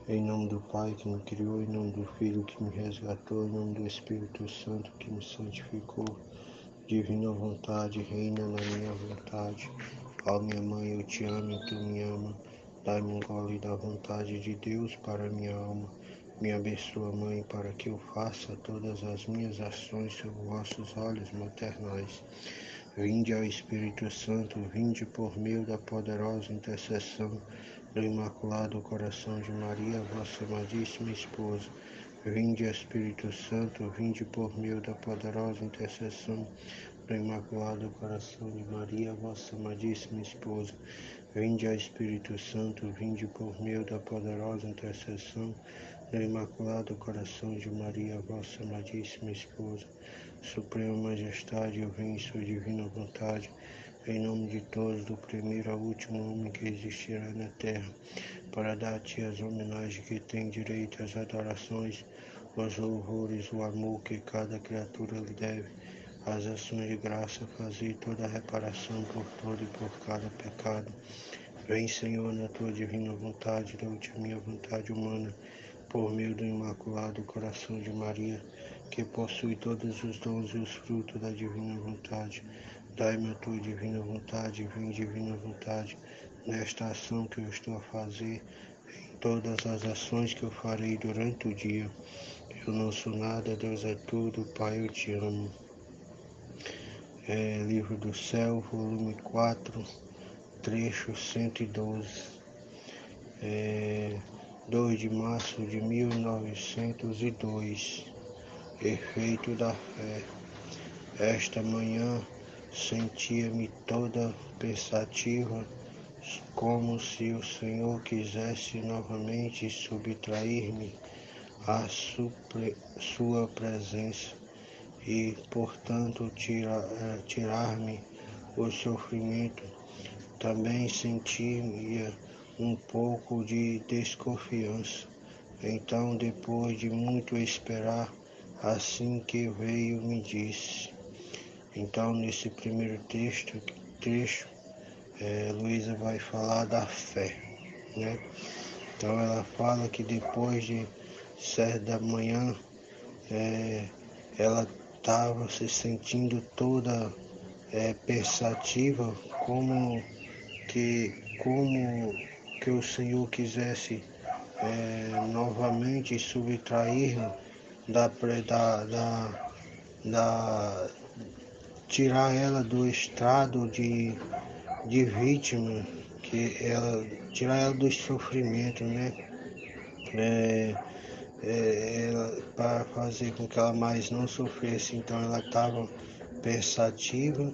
Em nome do Pai que me criou, em nome do Filho que me resgatou, em nome do Espírito Santo que me santificou. Divina vontade, reina na minha vontade. Ó minha mãe, eu te amo e tu me ama. Dai-me um gole da vontade de Deus para minha alma. Me abençoa, Mãe, para que eu faça todas as minhas ações sob vossos olhos maternais. Vinde ao Espírito Santo, vinde por meio da poderosa intercessão do Imaculado Coração de Maria, vossa amadíssima esposa. Vinde, Espírito Santo, vinde por meio da poderosa intercessão do Imaculado Coração de Maria, vossa amadíssima esposa. Vinde, Espírito Santo, vinde por meio da poderosa intercessão do Imaculado Coração de Maria, vossa amadíssima esposa. Suprema Majestade, eu venho em sua divina vontade, em nome de todos, do primeiro ao último homem que existirá na terra, para dar-te as homenagens que tem direito, as adorações, os louvores, o amor que cada criatura lhe deve, as ações de graça, fazer toda a reparação por todo e por cada pecado. Vem, Senhor, na tua divina vontade, dá-te a minha vontade humana, por meio do Imaculado Coração de Maria, que possui todos os dons e os frutos da divina vontade. Dai-me a tua divina vontade, vem divina vontade, nesta ação que eu estou a fazer, em todas as ações que eu farei durante o dia. Eu não sou nada, Deus é tudo, Pai, eu te amo. Livro do Céu, volume 4, trecho 112. 2 de março de 1902. Efeito da fé. Esta manhã sentia-me toda pensativa, como se o Senhor quisesse novamente subtrair-me à sua presença e, portanto, tirar-me o sofrimento. Também sentia um pouco de desconfiança. Então, depois de muito esperar, assim que veio, me disse. Então, nesse primeiro trecho, Luísa vai falar da fé, né? Então, ela fala que depois de 7 da manhã, ela estava se sentindo toda pensativa, como que o Senhor quisesse novamente subtrair-me tirar ela do estrado de vítima, tirar ela do sofrimento, né? Para fazer com que ela mais não sofresse. Então ela estava pensativa,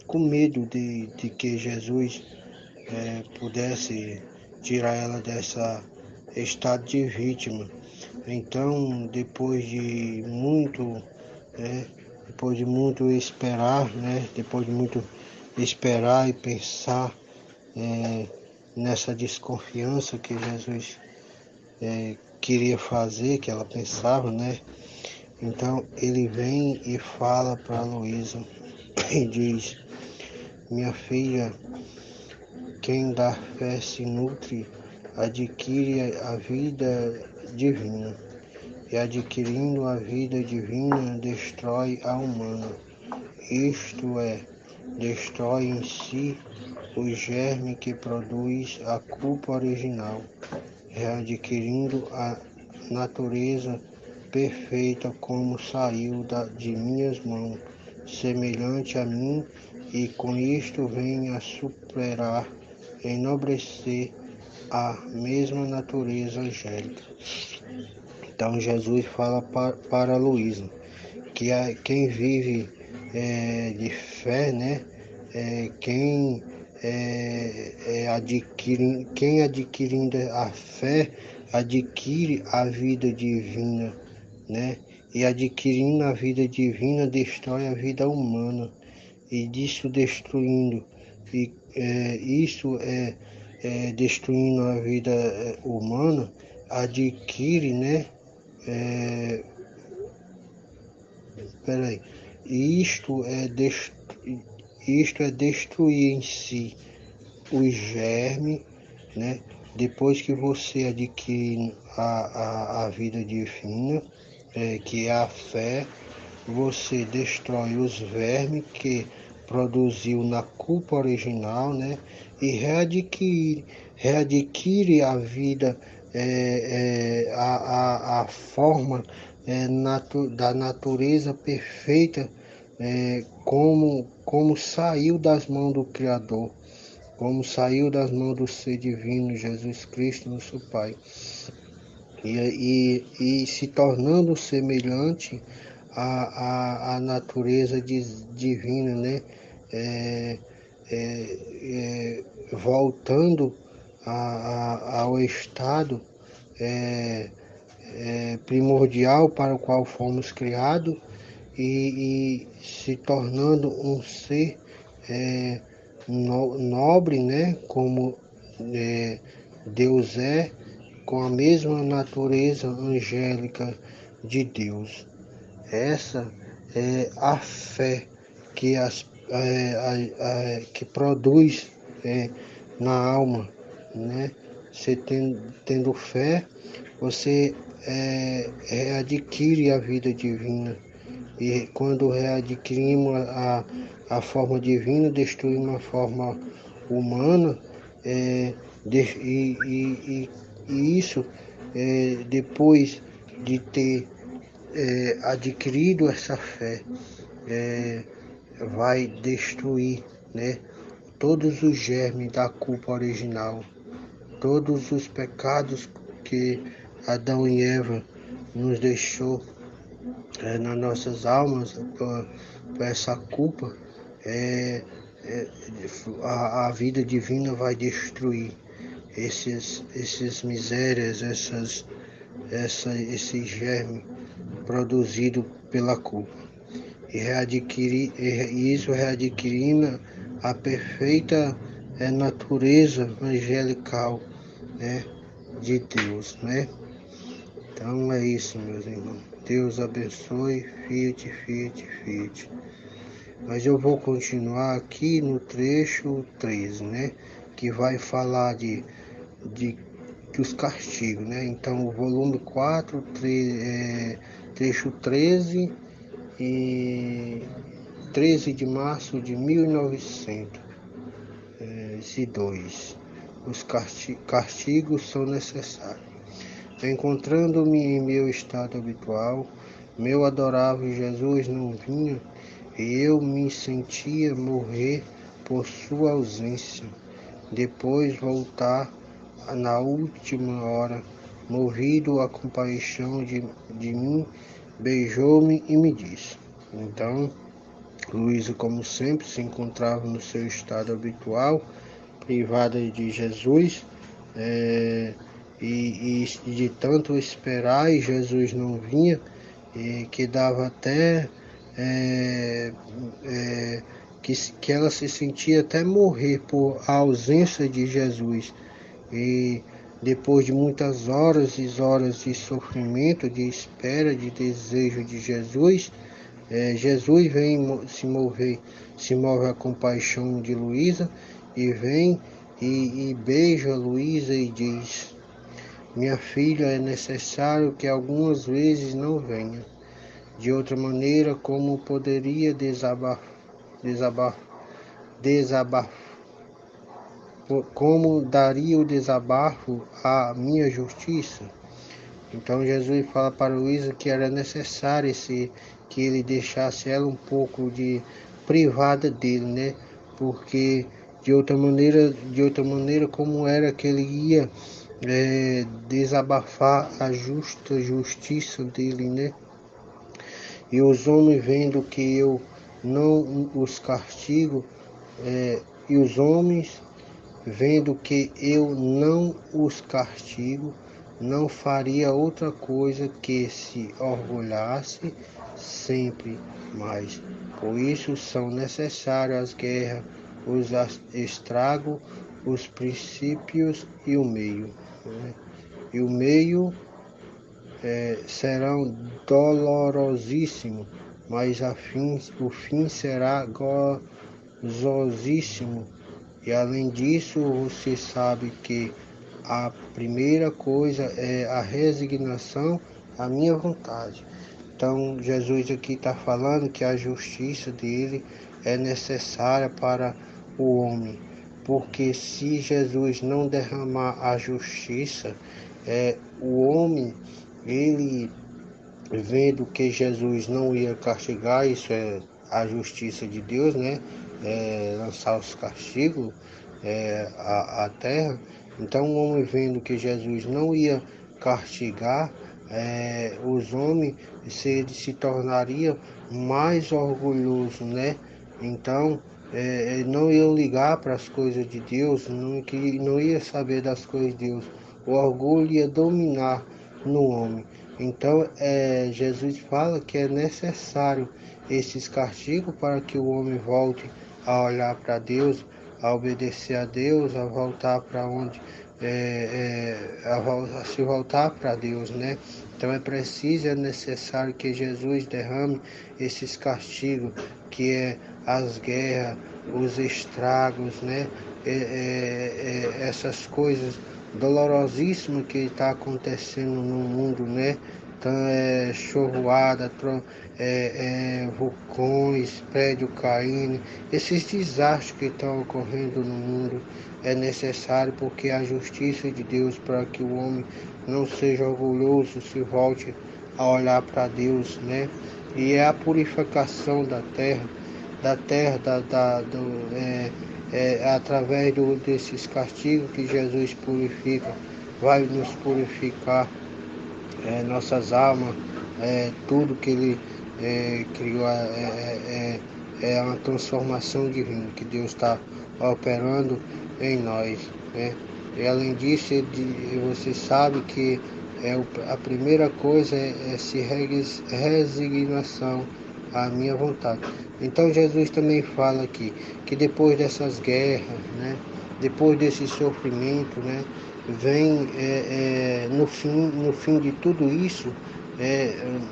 com medo de que Jesus pudesse tirar ela dessa estado de vítima. Então, depois de muito esperar, depois de muito esperar e pensar nessa desconfiança que Jesus queria fazer, que ela pensava, né? Então, ele vem e fala para Luísa e diz: minha filha, quem da fé se nutre, adquire a vida divina, e adquirindo a vida divina, destrói a humana. Isto é, destrói em si o germe que produz a culpa original, readquirindo a natureza perfeita como saiu de minhas mãos, semelhante a mim, e com isto vem a superar, enobrecer a mesma natureza angélica. Então Jesus fala para Luísa que quem vive de fé, né? Quem adquirindo a fé adquire a vida divina, né? E adquirindo a vida divina destrói a vida humana, e disso destruindo, destruindo a vida humana, adquire, né? Isto é destruir em si, os germes, né? Depois que você adquire a vida divina, que é a fé, você destrói os vermes que produziu na culpa original, né? E readquire a vida, a forma da natureza perfeita, como saiu das mãos do Criador, como saiu das mãos do Ser Divino, Jesus Cristo, nosso Pai. E se tornando semelhante à natureza divina, né? Voltando ao estado primordial para o qual fomos criados e se tornando um ser nobre, né? Como Deus é, com a mesma natureza angélica de Deus. Essa é a fé que, que produz na alma, né? Você tendo fé, você adquire a vida divina. E quando readquirimos a forma divina, destruímos a forma humana, e isso, depois de ter adquirido essa fé, vai destruir, né, todos os germes da culpa original, todos os pecados que Adão e Eva nos deixou nas nossas almas por essa culpa. A vida divina vai destruir esses misérias, esse germe produzido pela culpa. E isso readquirindo a perfeita natureza angelical, né, de Deus, né? Então é isso, meus irmãos. Deus abençoe, fiat, fiat, fiat. Mas eu vou continuar aqui no trecho 13, né? Que vai falar dos castigos, né? Então, o volume 4, trecho 13 e 13 de março de 1902. Os castigos são necessários. Encontrando-me em meu estado habitual, meu adorável Jesus não vinha e eu me sentia morrer por sua ausência. Depois voltar na última hora, movido a compaixão de mim, beijou-me e me disse. Então, Luísa, como sempre, se encontrava no seu estado habitual, privada de Jesus, e de tanto esperar e Jesus não vinha, que dava até que ela se sentia até morrer por a ausência de Jesus. E depois de muitas horas e horas de sofrimento, de espera, de desejo de Jesus, Jesus vem se move a compaixão de Luísa e vem e beija Luísa e diz: minha filha, é necessário que algumas vezes não venha. De outra maneira, como poderia como daria o desabafo à minha justiça? Então Jesus fala para Luísa que era necessário que ele deixasse ela um pouco privada dele, né? Porque de outra maneira, como era que ele ia desabafar a justiça dele, né? E os homens vendo que eu não os castigo, e os homens vendo que eu não os castigo, não faria outra coisa que se orgulhasse sempre mais. Por isso são necessárias as guerras, os estragos, os princípios e o meio. Né? E o meio serão dolorosíssimos, mas o fim será gozosíssimo. E além disso, você sabe que a primeira coisa é a resignação à minha vontade. Então, Jesus aqui está falando que a justiça dele é necessária para o homem, porque se Jesus não derramar a justiça, o homem, ele vendo que Jesus não ia castigar, isso é a justiça de Deus, né? Lançar os castigos à terra. Então, o homem vendo que Jesus não ia castigar os homens, se tornaria mais orgulhoso, né? Então, não iam ligar para as coisas de Deus, não ia saber das coisas de Deus. O orgulho ia dominar no homem. Então, Jesus fala que é necessário esses castigos para que o homem volte a olhar para Deus, a obedecer a Deus, a voltar para onde, a se voltar para Deus, né? Então é preciso, é necessário que Jesus derrame esses castigos, que é as guerras, os estragos, né? Essas coisas dolorosíssimas que está acontecendo no mundo, né? Então chovoada, vulcões, prédio caindo, esses desastres que estão ocorrendo no mundo é necessário porque a justiça de Deus para que o homem não seja orgulhoso, se volte a olhar para Deus, né? E é a purificação da terra, através desses castigos que Jesus purifica, vai nos purificar nossas almas, tudo que Ele criou é uma transformação divina que Deus está operando em nós, né? E além disso, você sabe que a primeira coisa é se resignação à minha vontade. Então Jesus também fala aqui que depois dessas guerras, né, depois desse sofrimento, né, vem no fim de tudo isso,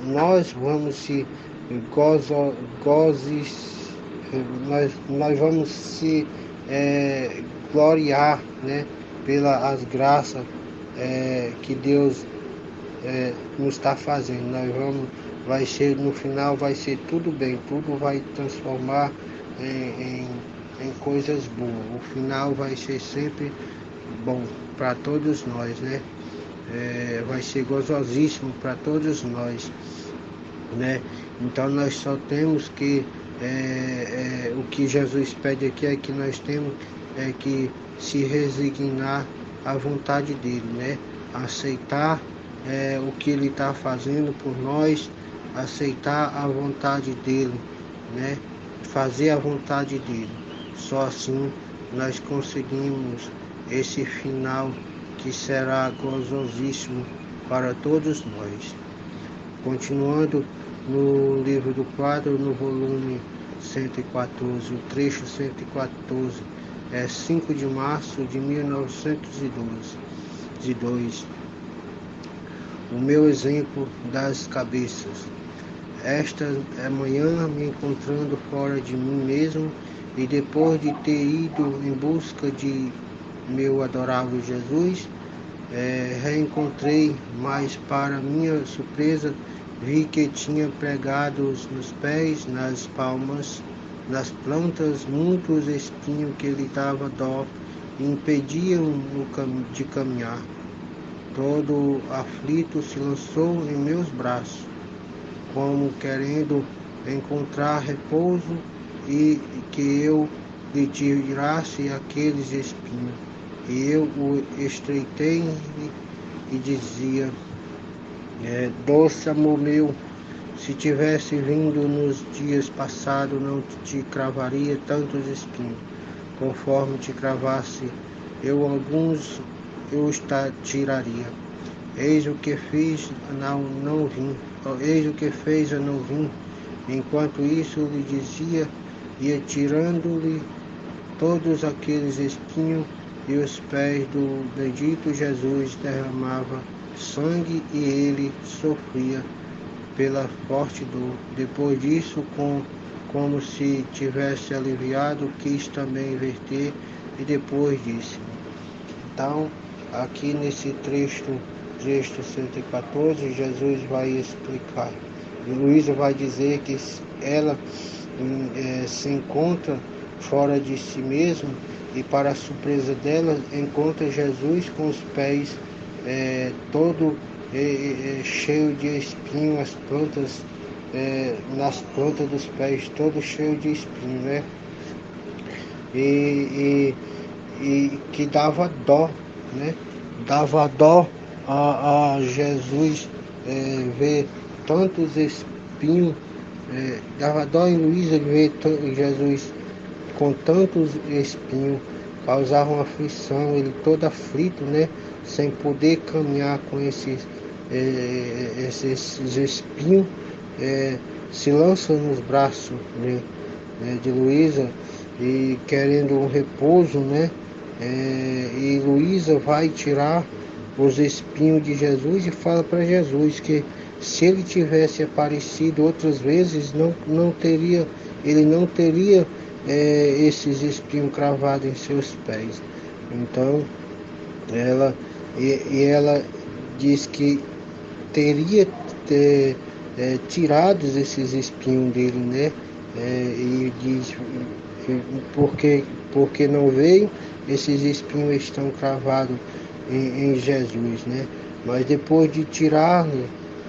nós vamos se nós vamos se gloriar, né, pelas graças que Deus nos está fazendo. Vai ser, no final vai ser tudo bem, tudo vai transformar em coisas boas. O final vai ser sempre bom para todos nós, né? Vai ser gozosíssimo para todos nós, né? Então nós só temos que o que Jesus pede aqui é que nós temos que se resignar à vontade dele, né? Aceitar o que ele está fazendo por nós, aceitar a vontade dele, né? Fazer a vontade dele. Só assim nós conseguimos esse final que será gozosíssimo para todos nós. Continuando no livro do quadro, no volume 114, o trecho 114, 5 de março de 1902. O meu exemplo das cabeças. Esta manhã, me encontrando fora de mim mesmo, e depois de ter ido em busca de meu adorável Jesus, reencontrei, mas para minha surpresa, vi que tinha pregados nos pés, nas palmas, nas plantas, muitos espinhos que lhe dava dó e impediam de caminhar. Todo aflito se lançou em meus braços, como querendo encontrar repouso e que eu lhe tirasse aqueles espinhos. E eu o estreitei e dizia: doce amor meu, se tivesse vindo nos dias passados, não te cravaria tantos espinhos, conforme te cravasse alguns eu os tiraria. Eis o que fiz, não vim. Eis o que fez, eu não vim. Enquanto isso lhe dizia, ia tirando-lhe todos aqueles espinhos, e os pés do bendito Jesus derramava sangue e ele sofria pela forte dor. Depois disso, como se tivesse aliviado, quis também verter e depois disse. Então, aqui nesse trecho 114, Jesus vai explicar. E Luísa vai dizer que ela se encontra fora de si mesma e, para a surpresa dela, encontra Jesus com os pés todo cheio de espinho, as plantas, nas plantas dos pés, todo cheio de espinho, né? E que dava dó, né? Dava dó a Jesus ver tantos espinhos, dava dó em Luísa ver Jesus com tantos espinhos, causava aflição, ele todo aflito, né? Sem poder caminhar com esses espinhos, se lança nos braços, né, de Luísa, e querendo um repouso, né? E Luísa vai tirar os espinhos de Jesus e fala para Jesus que se ele tivesse aparecido outras vezes, ele não teria esses espinhos cravados em seus pés. Então, ela diz que teria tirado esses espinhos dele, né? E diz porque não veio, esses espinhos estão cravados em Jesus, né? Mas depois de tirar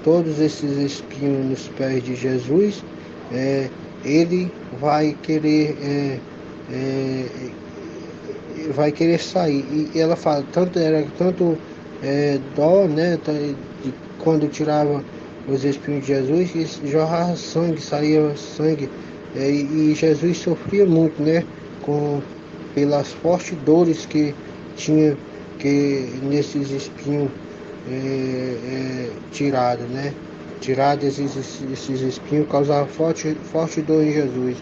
todos esses espinhos nos pés de Jesus, ele vai querer sair. E ela fala, era tanto dó, né? Quando tirava os espinhos de Jesus, que jorrava sangue, saía sangue. E Jesus sofria muito, né? Pelas fortes dores que tinha nesses espinhos tirados, né? Tirado esses espinhos causava forte dor em Jesus.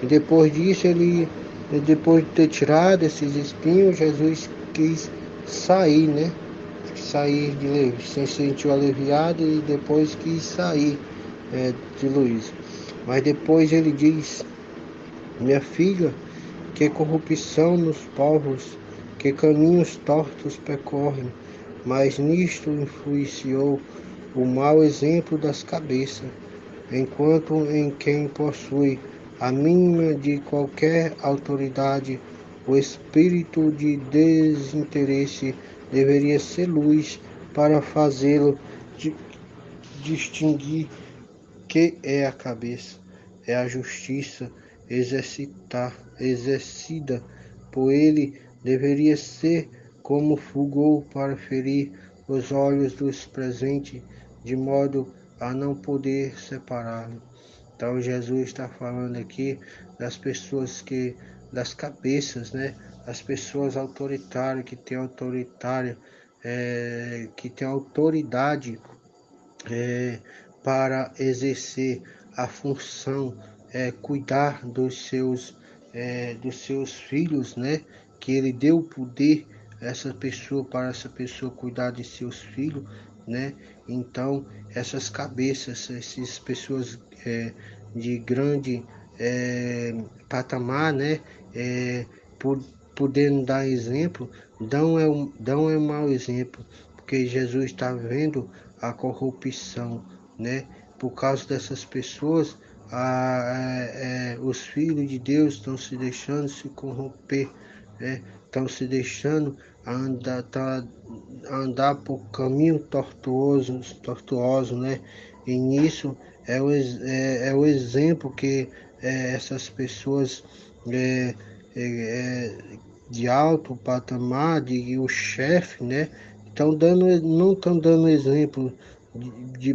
E depois disso, depois de ter tirado esses espinhos, Jesus quis sair, né? Se sentiu aliviado e depois quis sair de Luísa. Mas depois ele diz: minha filha, que corrupção nos povos, que caminhos tortos percorrem, mas nisto influenciou o mau exemplo das cabeças, enquanto em quem possui a mínima de qualquer autoridade, o espírito de desinteresse deveria ser luz para fazê-lo distinguir que é a cabeça, é a justiça exercida por ele, deveria ser como fulgor para ferir os olhos dos presentes, de modo a não poder separá-lo. Então Jesus está falando aqui das pessoas das cabeças, né? As pessoas autoritárias, que têm autoridade para exercer a função, cuidar dos seus filhos, né? Que ele deu o poder para essa pessoa cuidar de seus filhos, né? Então, essas cabeças, essas pessoas de grande patamar, né? Podendo dar exemplo, dão um mau exemplo, porque Jesus está vendo a corrupção, né? Por causa dessas pessoas, os filhos de Deus estão se deixando se corromper, né? Estão se deixando andar por caminho tortuoso, né? E nisso é o exemplo que essas pessoas de alto patamar, o chefe, né? Não estão dando exemplo de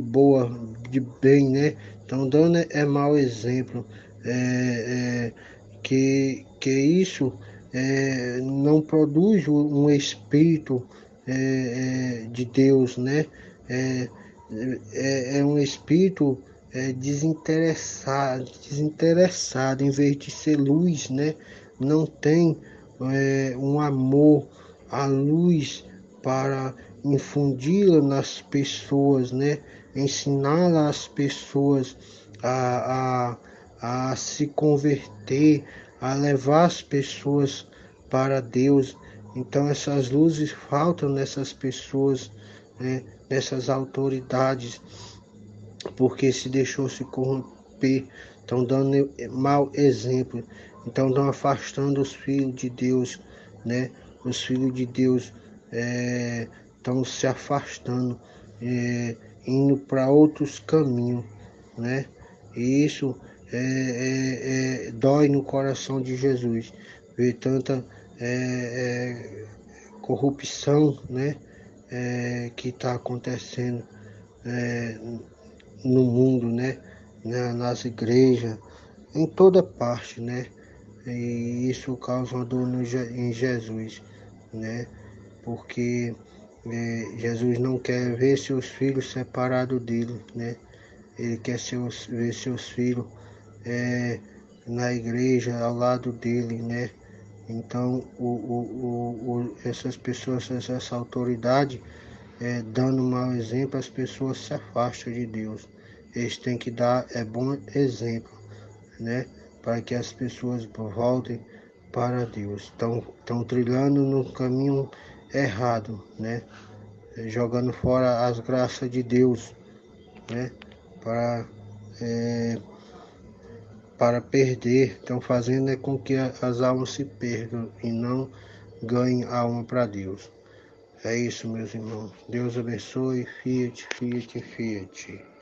bem, né? Estão dando mau exemplo, que isso não produz um espírito de Deus, né? É um espírito desinteressado, em vez de ser luz, né? Não tem um amor à luz para infundi-la nas pessoas, né? Ensinar as pessoas a se converter, a levar as pessoas para Deus. Então essas luzes faltam nessas pessoas, né, nessas autoridades, porque se deixou se corromper, estão dando mau exemplo, então estão afastando os filhos de Deus, né? Os filhos de Deus estão se afastando, indo para outros caminhos, né? E isso dói no coração de Jesus, ver tanta corrupção, né? Que está acontecendo é, no mundo, né? Nas igrejas, em toda parte, né? E isso causa uma dor em Jesus, né? Porque Jesus não quer ver seus filhos separados dele, né? Ele quer ver seus filhos na igreja ao lado dele, né? Então, essas pessoas, essa autoridade, dando mau exemplo, as pessoas se afastam de Deus. Eles têm que dar bom exemplo, né? Para que as pessoas voltem para Deus. Estão trilhando no caminho errado, né? Jogando fora as graças de Deus, né? Para, para perder, estão fazendo com que as almas se percam e não ganhem alma para Deus. É isso, meus irmãos. Deus abençoe. Fiat, Fiat, Fiat.